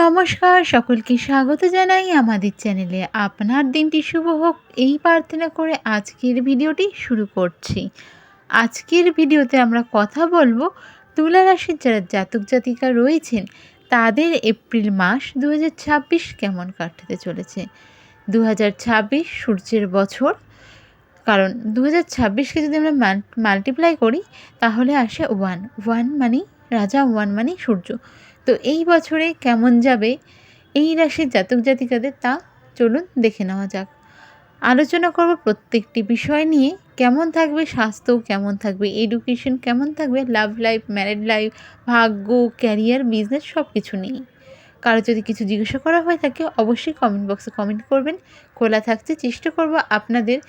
নমস্কার, সকলকে স্বাগত জানাই আমাদের চ্যানেলে। আপনার দিনটি শুভ হোক এই প্রার্থনা করে আজকের ভিডিওটি শুরু করছি। আজকের ভিডিওতে আমরা কথা বলবো তুলা রাশির যারা জাতক জাতিকা রয়েছেন তাদের এপ্রিল মাস 2026 কেমন কাটতে চলেছে। 2026 সূর্যের বছর, কারণ 2026কে যদি আমরা মাল্টিপ্লাই করি তাহলে আসে ওয়ান মানে রাজা, ওয়ান মানে সূর্য। তো এই বছরে কেমন যাবে এই রাশির জাতক জাতিকাদের তা চলুন দেখে নেওয়া যাক। আলোচনা করব প্রত্যেকটি বিষয় নিয়ে, কেমন থাকবে স্বাস্থ্য, কেমন থাকবে এডুকেশন, কেমন থাকবে লাভ লাইফ, ম্যারিড লাইফ, ভাগ্য, ক্যারিয়ার, বিজনেস সব কিছু নিয়ে। কারো যদি কিছু জিজ্ঞাসা করা হয়ে থাকে অবশ্যই কমেন্ট বক্সে কমেন্ট করবেন, খোলা থাকছে। চেষ্টা করব আপনাদের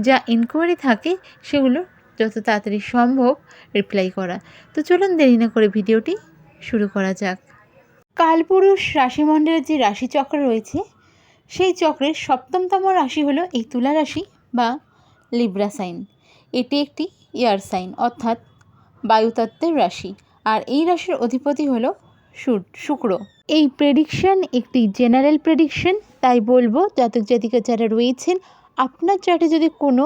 যা ইনকোয়ারি থাকে সেগুলো যত তাড়াতাড়ি সম্ভব রিপ্লাই করা। তো চলুন দেরি না করে ভিডিওটি শুরু করা যাক। কালপুরুষ রাশিমণ্ডলের যে রাশিচক্র রয়েছে সেই চক্রের সপ্তমতম রাশি হলো এই তুলা রাশি বা লিব্রা সাইন। এটি একটি এয়ার সাইন অর্থাৎ বায়ুতত্ত্বের রাশি, আর এই রাশির অধিপতি হলো শুক্র। এই প্রেডিকশন একটি জেনারেল প্রেডিকশন, তাই বলবো জাতক জাতিকা যারা রয়েছেন আপনার চার্টে যদি কোনো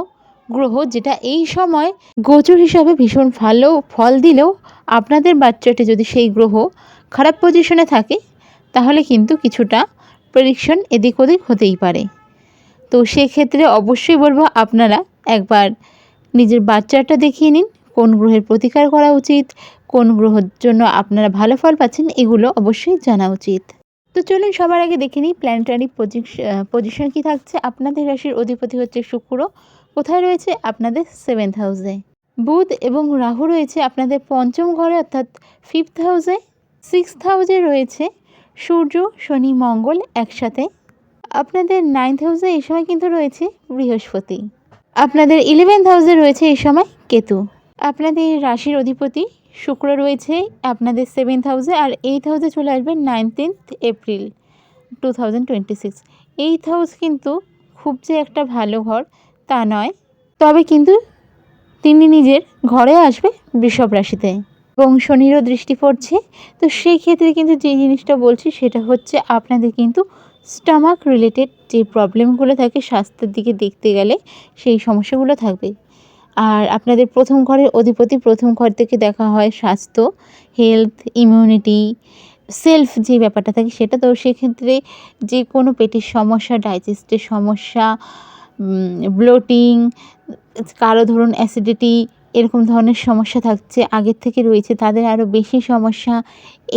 গ্রহ যেটা এই সময় গোচর হিসাবে ভীষণ ভালো ফল দিলেও আপনাদের বাচ্চাটে যদি সেই গ্রহ খারাপ পজিশনে থাকে তাহলে কিন্তু কিছুটা প্রেডিকশন এদিক ওদিক হতেই পারে। তো সেক্ষেত্রে অবশ্যই বলবো আপনারা একবার নিজের বাচ্চাটা দেখিয়ে নিন, কোন গ্রহের প্রতিকার করা উচিত, কোন গ্রহের জন্য আপনারা ভালো ফল পাচ্ছেন এগুলো অবশ্যই জানা উচিত। তো চলুন সবার আগে দেখে নিই প্ল্যানেটারি পজিশন কী থাকছে। আপনাদের রাশির অধিপতি হচ্ছে শুক্র, কোথায় রয়েছে আপনাদের 7th হাউসে। বুধ এবং রাহু রয়েছে আপনাদের পঞ্চম ঘরে অর্থাৎ 5th হাউসে। 6th হাউসে রয়েছে সূর্য, শনি, মঙ্গল একসাথে। আপনাদের 9th হাউসে এই সময় কিন্তু রয়েছে বৃহস্পতি। আপনাদের 11th হাউসে রয়েছে এই সময় কেতু। আপনাদের রাশির অধিপতি শুক্র রয়েছে আপনাদের 7th হাউসে, আর 8th হাউসে চলে আসবে 19th এপ্রিল 2026। 8th হাউস কিন্তু খুব যে একটা ভালো ঘর তা নয়, তবে কিন্তু তিনি নিজের ঘরে আসবে বৃষভ রাশিতে এবং শনিরও দৃষ্টি পড়ছে। তো সেই ক্ষেত্রে কিন্তু যে জিনিসটা বলছি সেটা হচ্ছে আপনাদের কিন্তু স্টমাক রিলেটেড যে প্রবলেমগুলো থাকে স্বাস্থ্যের দিকে দেখতে গেলে সেই সমস্যাগুলো থাকবে। আর আপনাদের প্রথম ঘরের অধিপতি প্রথম ঘর থেকে দেখা হয় স্বাস্থ্য, হেলথ, ইমিউনিটি, সেলফ যে ব্যাপারটা থাকে সেটা। তো সেক্ষেত্রে যে কোনো পেটের সমস্যা, ডাইজেস্টের সমস্যা, ব্লোটিং, কারো ধরুন অ্যাসিডিটি, এরকম ধরনের সমস্যা থাকছে আগের থেকে রয়েছে তাদের আরও বেশি সমস্যা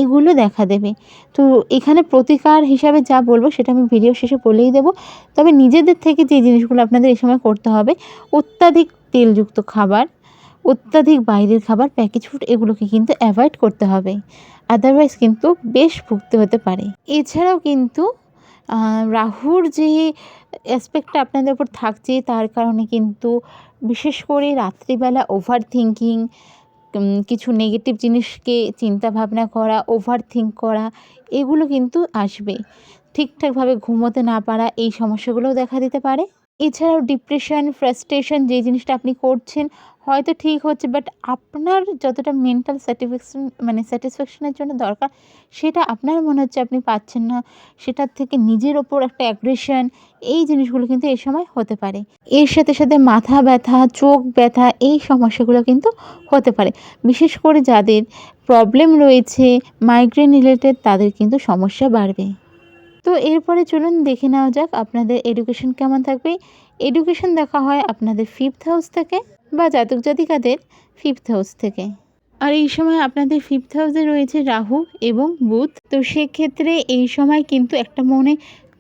এগুলো দেখা দেবে। তো এখানে প্রতিকার হিসাবে যা বলবো সেটা আমি ভিডিও শেষে বলেই দেবো। তবে নিজেদের থেকে যে জিনিসগুলো আপনাদের এই সময় করতে হবে, অত্যাধিক তেলযুক্ত খাবার, অত্যাধিক বাইরের খাবার, প্যাকেজ ফুড এগুলোকে কিন্তু অ্যাভয়েড করতে হবে, আদারওয়াইজ কিন্তু বেশ ভুগতে হতে পারে। এছাড়াও কিন্তু রাহুর যে অ্যাসপেক্টটা আপনাদের উপর থাকছে তার কারণে কিন্তু বিশেষ করে রাত্রিবেলা ওভার থিঙ্কিং, কিছু নেগেটিভ জিনিসকে চিন্তা ভাবনা করা, ওভার থিঙ্ক করা এগুলো কিন্তু আসবে। ঠিকঠাকভাবে ঘুমোতে না পারা এই সমস্যাগুলোও দেখা দিতে পারে। এছাড়াও ডিপ্রেশন, ফ্রাস্ট্রেশন যে জিনিসটা আপনি করছেন হয়তো ঠিক হচ্ছে, বাট আপনার যতটা মেন্টাল স্যাটিসফ্যাকশনের জন্য দরকার সেটা আপনার মনে হচ্ছে আপনি পাচ্ছেন না, সেটার থেকে নিজের ওপর একটা অ্যাগ্রেশন, এই জিনিসগুলো কিন্তু এই সময় হতে পারে। এর সাথে সাথে মাথা ব্যথা, চোখ ব্যথা এই সমস্যাগুলো কিন্তু হতে পারে। বিশেষ করে যাদের প্রবলেম রয়েছে মাইগ্রেন রিলেটেড তাদের কিন্তু সমস্যা বাড়বে। তো এরপরে চলুন দেখে নেওয়া যাক আপনাদের এডুকেশন কেমন থাকবে। এডুকেশন দেখা হয় আপনাদের 5th হাউস থেকে বা জাতক জাতিকাদের 5th হাউস থেকে। আর এই সময় আপনাদের 5th হাউসে রয়েছে রাহু এবং বুধ। তো সেক্ষেত্রে এই সময় কিন্তু একটা মনে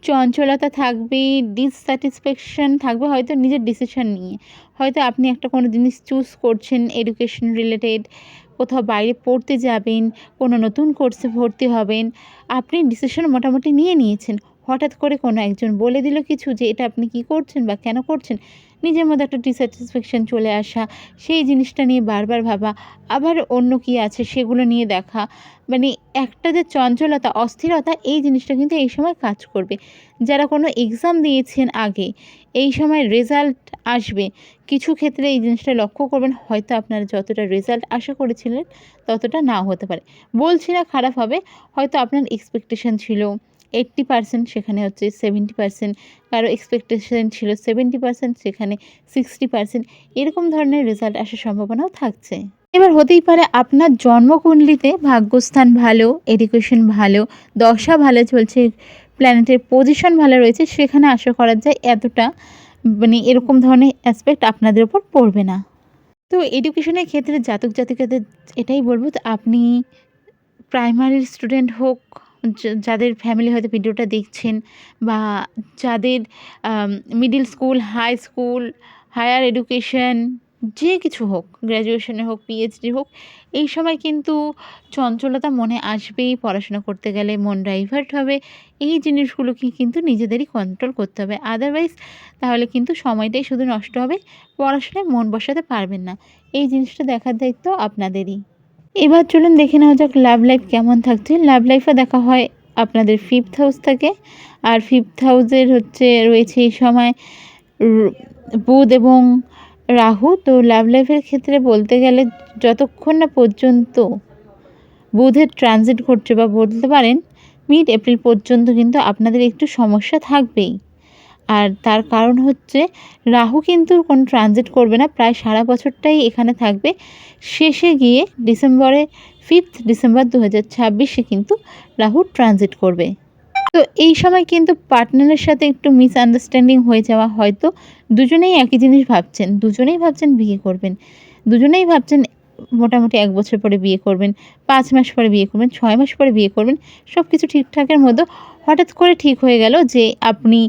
চঞ্চলতা থাকবে, ডিসস্যাটিসফ্যাকশন থাকবে, হয়তো নিজের ডিসিশন নিয়ে। হয়তো আপনি একটা কোনো জিনিস চুজ করছেন এডুকেশন রিলেটেড, কোথাও বাইরে পড়তে যাবেন, কোনো নতুন কোর্সে ভর্তি হবেন, আপনি ডিসিশন মোটামুটি নিয়ে নিয়েছেন, হঠাৎ করে কোনো একজন বলে দিল কিছু যে এটা আপনি কী করছেন বা কেন করছেন, নিজের মধ্যে একটা ডিস্যাটিসফ্যাকশন চলে আসা, সেই জিনিসটা নিয়ে বারবার ভাবা, আবার অন্য কী আছে সেগুলো নিয়ে দেখা, মানে একটা যে চঞ্চলতা, অস্থিরতা, এই জিনিসটা কিন্তু এই সময় কাজ করবে। যারা কোনো এক্সাম দিয়েছেন আগে, এই সময় রেজাল্ট আসবে, কিছু ক্ষেত্রে এই জিনিসটা লক্ষ্য করবেন, হয়তো আপনারা যতটা রেজাল্ট আশা করেছিলেন ততটা নাও হতে পারে। বলছি না খারাপ হবে, হয়তো আপনার এক্সপেকটেশন ছিল 80%, সেখানে হচ্ছে 70%, কারো এক্সপেকটেশন ছিল 70%, সেখানে 60%, এরকম ধরনের রেজাল্ট আসার সম্ভাবনাও থাকছে। এবার হতেই পারে আপনার জন্মকুণ্ডলিতে ভাগ্যস্থান ভালো, এডুকেশন ভালো, দশা ভালো চলছে, প্ল্যানেটের পজিশন ভালো রয়েছে, সেখানে আশা করা যায় এতটা মানে এরকম ধরনের অ্যাসপেক্ট আপনাদের উপর পড়বে না। তো এডুকেশনের ক্ষেত্রে জাতক জাতিকাদের এটাই বলব, তো আপনি প্রাইমারির স্টুডেন্ট হোক, যাদের ফ্যামিলি হয়তো ভিডিওটা দেখছেন, বা যাদের middle school, high school, higher education, যে কিছু হোক, গ্র্যাজুয়েশনে হোক, পিএইচডি হোক, এই সময় কিন্তু চঞ্চলতা মনে আসবেই। পড়াশোনা করতে গেলে মন ডাইভার্ট হবে, এই জিনিসগুলোকে কিন্তু নিজেদেরই কন্ট্রোল করতে হবে, আদারওয়াইজ তাহলে কিন্তু সময়টাই শুধু নষ্ট হবে, পড়াশোনায় মন বসাতে পারবেন না। এই জিনিসটা দেখার দায়িত্ব আপনাদেরই। এবার চলুন দেখে নেওয়া যাক লাভ লাইফ কেমন থাকছে। লাভ লাইফে দেখা হয় আপনাদের 5th হাউস থেকে, আর 5th হাউসের রয়েছে এই সময় বুধ এবং রাহু। তো লাভ লাইফের ক্ষেত্রে বলতে গেলে যতক্ষণ না পর্যন্ত বুধের ট্রানজিট ঘটছে, বা বলতে পারেন মিড এপ্রিল পর্যন্ত কিন্তু আপনাদের একটু সমস্যা থাকবেই। আর তার কারণ হচ্ছে রাহু কিন্তু কোনো ট্রানজিট করবে না, প্রায় সারা বছরটাই এখানে থাকবে। শেষে গিয়ে ডিসেম্বরে 5th ডিসেম্বর 2026 কিন্তু রাহু ট্রানজিট করবে। তো এই সময় কিন্তু পার্টনারের সাথে একটু মিসআন্ডারস্ট্যান্ডিং হয়ে যাওয়া, হয়তো দুজনেই একই জিনিস ভাবছেন, দুজনেই ভাবছেন বিয়ে করবেন, দুজনেই ভাবছেন মোটামুটি 1 বছর পরে বিয়ে করবেন, 5 মাস পরে বিয়ে করবেন, 6 মাস পরে বিয়ে করবেন, সব কিছু ঠিকঠাকের মধ্যে হঠাৎ করে ঠিক হয়ে গেল যে আপনি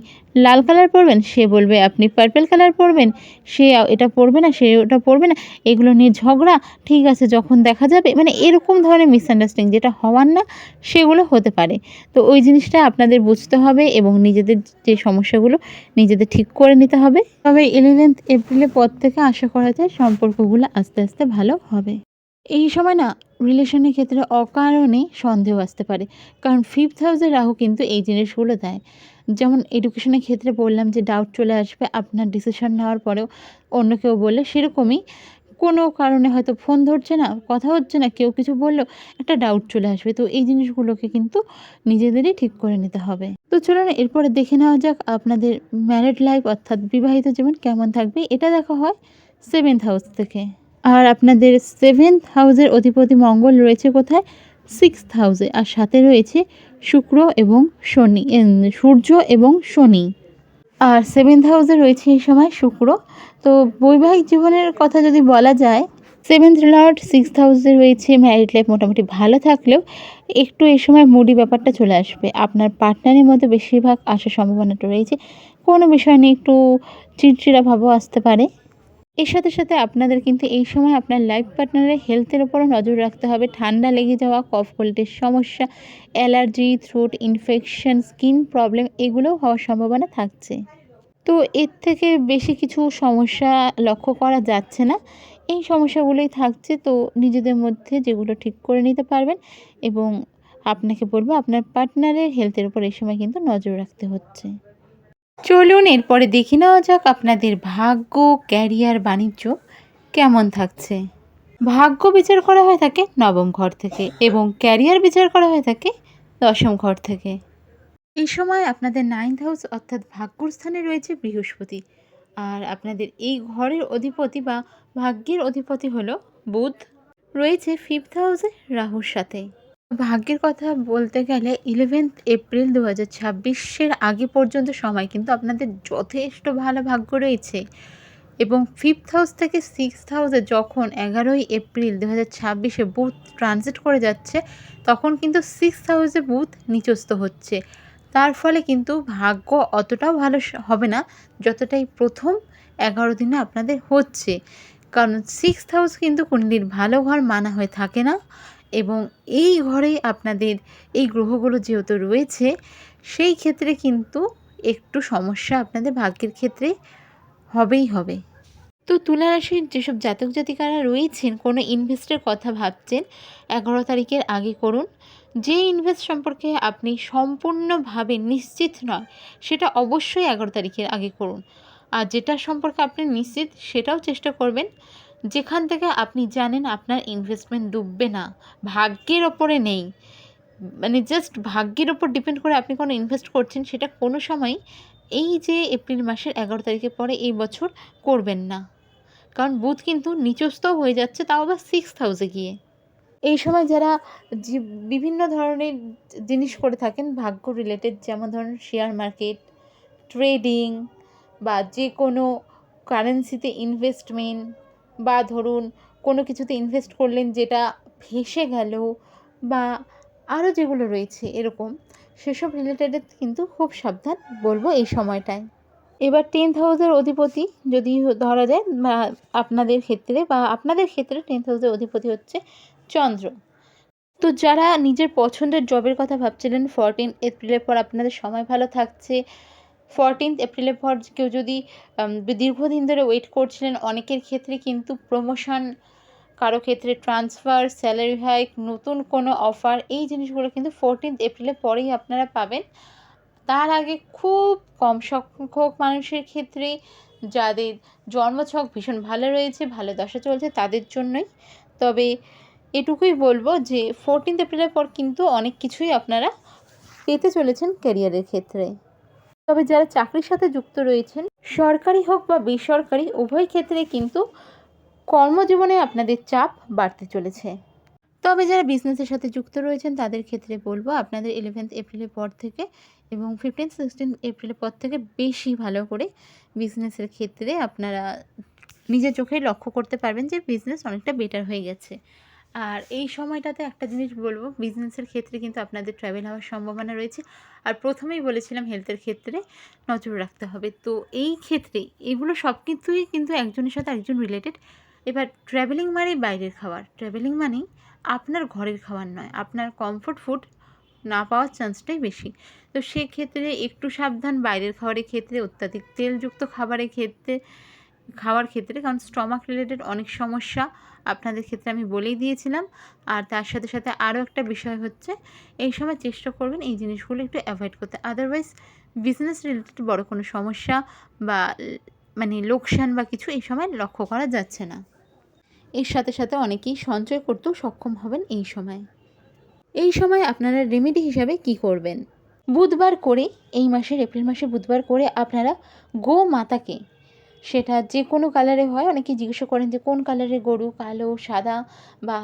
লাল কালার পরবেন, সে বলবে আপনি পার্পল কালার পরবেন, সে এটা পরবে না, সে ওটা পরবে না, এগুলো নিয়ে ঝগড়া, ঠিক আছে যখন দেখা যাবে, মানে এরকম ধরনের মিসআন্ডারস্ট্যান্ডিং যেটা হওয়ার না সেগুলো হতে পারে। তো ওই জিনিসটা আপনাদের বুঝতে হবে এবং নিজেদের যে সমস্যাগুলো নিজেদের ঠিক করে নিতে হবে। তবে 11th এপ্রিলের পর থেকে আশা করা যায় সম্পর্কগুলো আস্তে আস্তে ভালো হবে। এই সময় না রিলেশনের ক্ষেত্রে অকারণে সন্দেহ আসতে পারে, কারণ 5th হাউসে রাহু কিন্তু এই জিনিসগুলো দেয়। যেমন এডুকেশনের ক্ষেত্রে বললাম যে ডাউট চলে আসবে আপনার ডিসিশন নেওয়ার পরেও অন্য কেউ বললে, সেরকমই কোনো কারণে হয়তো ফোন ধরছে না, কথা হচ্ছে না, কেউ কিছু বললো, একটা ডাউট চলে আসবে। তো এই জিনিসগুলোকে কিন্তু নিজেদেরই ঠিক করে নিতে হবে। তো চলুন এরপরে দেখে নেওয়া যাক আপনাদের ম্যারিড লাইফ অর্থাৎ বিবাহিত জীবন কেমন থাকবে। এটা দেখা হয় 7th হাউস থেকে। আর আপনাদের 7th হাউসের অধিপতি মঙ্গল রয়েছে কোথায়? 6th হাউসে। আর সাথে রয়েছে শুক্র এবং শনি, সূর্য এবং শনি। আর 7th হাউসে রয়েছে এই সময় শুক্র। তো বৈবাহিক জীবনের কথা যদি বলা যায়, 7th লর্ড 6th হাউসে রয়েছে, ম্যারিড লাইফ মোটামুটি ভালো থাকলেও একটু এই সময় মুডি ব্যাপারটা চলে আসবে। আপনার পার্টনারের মধ্যে বেশিরভাগ আসার সম্ভাবনাটা রয়েছে, কোনো বিষয় নিয়ে একটু চিড়চিড়া ভাবও আসতে পারে। এর সাথে সাথে আপনাদের কিন্তু এই সময় আপনার লাইফ পার্টনারের হেলথের উপরও নজর রাখতে হবে। ঠান্ডা লেগে যাওয়া, কফ কোল্ডের সমস্যা, allergy, throat infection, skin problem, এগুলোও হওয়ার সম্ভাবনা থাকছে। তো এর থেকে বেশি কিছু সমস্যা লক্ষ্য করা যাচ্ছে না, এই সমস্যাগুলোই থাকছে। তো নিজেদের মধ্যে যেগুলো ঠিক করে নিতে পারবেন, এবং আপনাকে বলবো আপনার পার্টনারের হেলথের উপর এই সময় কিন্তু নজর রাখতে হচ্ছে। চলুন এরপরে দেখে নেওয়া যাক আপনাদের ভাগ্য, ক্যারিয়ার, বাণিজ্য কেমন থাকছে। ভাগ্য বিচার করা হয়ে থাকে 9ম ঘর থেকে, এবং ক্যারিয়ার বিচার করা হয়ে থাকে 10ম ঘর থেকে। এই সময় আপনাদের 9th হাউস অর্থাৎ ভাগ্যর স্থানে রয়েছে বৃহস্পতি, আর আপনাদের এই ঘরের অধিপতি বা ভাগ্যের অধিপতি হলো বুধ, রয়েছে 5th হাউসে রাহুর সাথে। ভাগ্যের কথা বলতে গেলে 11th এপ্রিল 2026 আগে পর্যন্ত সময় কিন্তু আপনাদের যথেষ্ট ভালো ভাগ্য রয়েছে, এবং 5th হাউস থেকে 6th হাউসে যখন 11ই এপ্রিল 2026 বুধ ট্রানজিট করে যাচ্ছে, তখন কিন্তু 6th হাউসে বুধ নিচস্থ হচ্ছে। তার ফলে কিন্তু ভাগ্য অতটাও ভালো হবে না যতটাই প্রথম 11 দিনে আপনাদের হচ্ছে, কারণ 6th হাউস কিন্তু কুণ্ডলীর ভালো ঘর মানা হয়ে থাকে না, এবং এই ঘরেই আপনাদের এই গ্রহগুলো যেহেতু রয়েছে, সেই ক্ষেত্রে কিন্তু একটু সমস্যা আপনাদের ভাগ্যের ক্ষেত্রে হবেই হবে। তো তুলা রাশির যেসব জাতক জাতিকারা রয়েছেন, কোনো ইনভেস্টের কথা ভাবছেন, 11 তারিখের আগে করুন। যে ইনভেস্ট সম্পর্কে আপনি সম্পূর্ণভাবে নিশ্চিত নয়, সেটা অবশ্যই 11 তারিখের আগে করুন। আর যেটা সম্পর্কে আপনি নিশ্চিত, সেটাও চেষ্টা করবেন, যেখান থেকে আপনি জানেন আপনার ইনভেস্টমেন্ট ডুববে না, ভাগ্যের ওপরে নেই। মানে জাস্ট ভাগ্যের ওপর ডিপেন্ড করে আপনি কোনো ইনভেস্ট করছেন, সেটা কোনো সময় এই যে এপ্রিল মাসের 11 তারিখের পরে এই বছর করবেন না। কারণ বুধ কিন্তু নিচস্থ হয়ে যাচ্ছে, তাও আবার 6th হাউসে গিয়ে। এই সময় যারা বিভিন্ন ধরনের জিনিস করে থাকেন ভাগ্য রিলেটেড, যেমন ধরুন শেয়ার মার্কেট, ট্রেডিং, বা যে কোনো কারেন্সিতে ইনভেস্টমেন্ট, বা ধরুন কোনো কিছুতে ইনভেস্ট করলেন যেটা ভেসে গেল, বা আরও যেগুলো রয়েছে এরকম, সেসব রিলেটেড কিন্তু খুব সাবধান বলবো এই সময়টায়। এবার 10th হাউসের অধিপতি যদি ধরা যায় আপনাদের ক্ষেত্রে 10th হাউসের অধিপতি হচ্ছে চন্দ্র। তো যারা নিজের পছন্দের জবের কথা ভাবছিলেন, 14 এপ্রিলের পর আপনাদের সময় ভালো থাকছে। 14 এপ্রিলের পর কেউ যদি দীর্ঘদিন ধরে ওয়েট করছিলেন, অনেকের ক্ষেত্রে কিন্তু প্রমোশন, কারো ক্ষেত্রে ট্রান্সফার, স্যালারি হাইক, নতুন কোনো অফার, এই জিনিসগুলো কিন্তু 14 এপ্রিলের পরেই আপনারা পাবেন। তার আগে খুব কম সংখ্যক মানুষের ক্ষেত্রে, যাদের জন্মছক ভীষণ ভালো রয়েছে, ভালো দশা চলছে, তাদের জন্যই। তবে এটুকুই বলবো যে 14 এপ্রিলের পর কিন্তু অনেক কিছুই আপনারা পেতে চলেছেন ক্যারিয়ারের ক্ষেত্রে। তবে যারা চাকরির সাথে যুক্ত রয়েছেন, সরকারি হোক বা বেসরকারি, উভয় ক্ষেত্রে কিন্তু কর্মজীবনে আপনাদের চাপ বাড়তে চলেছে। তবে যারা বিজনেসের সাথে যুক্ত রয়েছেন তাদের ক্ষেত্রে বলবো, আপনাদের 11 এপ্রিলের পর থেকে এবং 15-16 এপ্রিলের পর থেকে বেশি ভালো করে বিজনেসের ক্ষেত্রে আপনারা নিজের চোখে লক্ষ্য করতে পারবেন যে বিজনেস অনেকটা বেটার হয়ে গেছে। আর এই সময়টাতে একটা জিনিস বলবো, বিজনেসের ক্ষেত্রে কিন্তু আপনাদের ট্রাভেল হওয়ার সম্ভাবনা রয়েছে। আর প্রথমেই বলেছিলাম হেলথের ক্ষেত্রে নজর রাখতে হবে। তো এই ক্ষেত্রে এগুলো সব কিছুই কিন্তু একজনের সাথে একজন রিলেটেড। এবার ট্রাভেলিং মানেই বাইরের খাবার, ট্রাভেলিং মানেই আপনার ঘরের খাবার নয়, আপনার কমফোর্ট ফুড না পাওয়ার চান্সটাই বেশি। তো সেক্ষেত্রে একটু সাবধান বাইরের খাবারের ক্ষেত্রে, অত্যাধিক তেলযুক্ত খাওয়ার ক্ষেত্রে, কারণ স্টমাক রিলেটেড অনেক সমস্যা আপনাদের ক্ষেত্রে আমি বলেই দিয়েছিলাম। আর তার সাথে সাথে আরও একটা বিষয় হচ্ছে, এই সময় চেষ্টা করবেন এই জিনিসগুলো একটু অ্যাভয়েড করতে। আদারওয়াইজ বিজনেস রিলেটেড বড় কোনো সমস্যা বা মানে লোকসান বা কিছু এই সময় লক্ষ্য করা যাচ্ছে না। এর সাথে সাথে অনেকেই সঞ্চয় করতেও সক্ষম হবেন এই সময়। এই সময় আপনারা রেমেডি হিসাবে কি করবেন? বুধবার করে, এই মাসের এপ্রিল মাসে বুধবার করে আপনারা গো মাতাকে, সেটা যে কোনো কালারে হয়, অনেকে জিজ্ঞাসা করেন যে কোন কালারের গরু, কালো, সাদা বা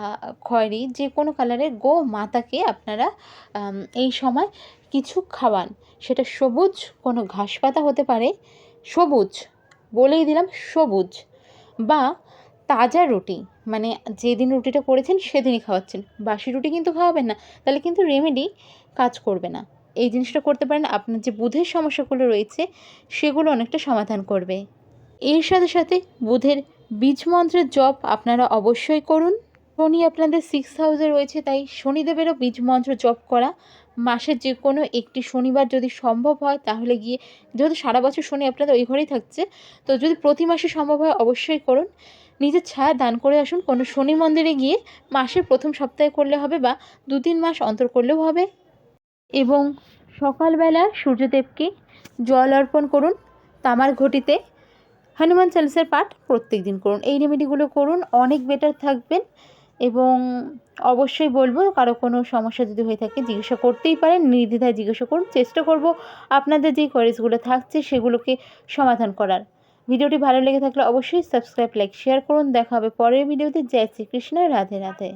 খয়েরি, যে কোনো কালারের গো মাতাকে আপনারা এই সময় কিছু খাওয়ান। সেটা সবুজ কোনো ঘাস পাতা হতে পারে, সবুজ, বলেই দিলাম সবুজ, বা তাজা রুটি, মানে যেদিন রুটিটা করেছেন সেদিনই খাওয়াচ্ছেন, বাসি রুটি কিন্তু খাওয়াবেন না, তাহলে কিন্তু রেমেডি কাজ করবে না। এই জিনিসটা করতে পারেন, আপনার যে বুধের সমস্যাগুলো রয়েছে সেগুলো অনেকটা সমাধান করবে। এর সাথে সাথে বুধের বীজ মন্ত্রের জপ আপনারা অবশ্যই করুন। শনি আপনাদের 6th হাউসে রয়েছে, তাই শনিদেবেরও বীজ মন্ত্র জপ করা মাসের যে কোনো একটি শনিবার যদি সম্ভব হয় তাহলে গিয়ে, যেহেতু সারা বছর শনি আপনাদের ওই ঘরেই থাকছে, তো যদি প্রতি মাসে সম্ভব হয় অবশ্যই করুন। নিজের ছায়া দান করে আসুন কোনো শনি মন্দিরে গিয়ে, মাসের প্রথম সপ্তাহে করলে হবে বা 2-3 মাস অন্তর করলেও হবে। এবং সকালবেলা সূর্যদেবকে জল অর্পণ করুন তামার ঘটিতে। হনুমান চালিসার পাঠ প্রত্যেক দিন করুন। এই রেমেডিগুলো করুন, অনেক বেটার থাকবেন। এবং অবশ্যই বলবো, কারো কোনো সমস্যা যদি হয়ে থাকে জিজ্ঞাসা করতেই পারেন, নির্দ্বিধায় জিজ্ঞাসা করুন। চেষ্টা করব আপনাদের যেই কোয়েরিজগুলো থাকছে সেগুলোকে সমাধান করার। ভিডিওটি ভালো লেগে থাকলে অবশ্যই সাবস্ক্রাইব, লাইক, শেয়ার করুন। দেখা হবে পরের ভিডিওতে। জয় শ্রীকৃষ্ণ, রাধে রাধে।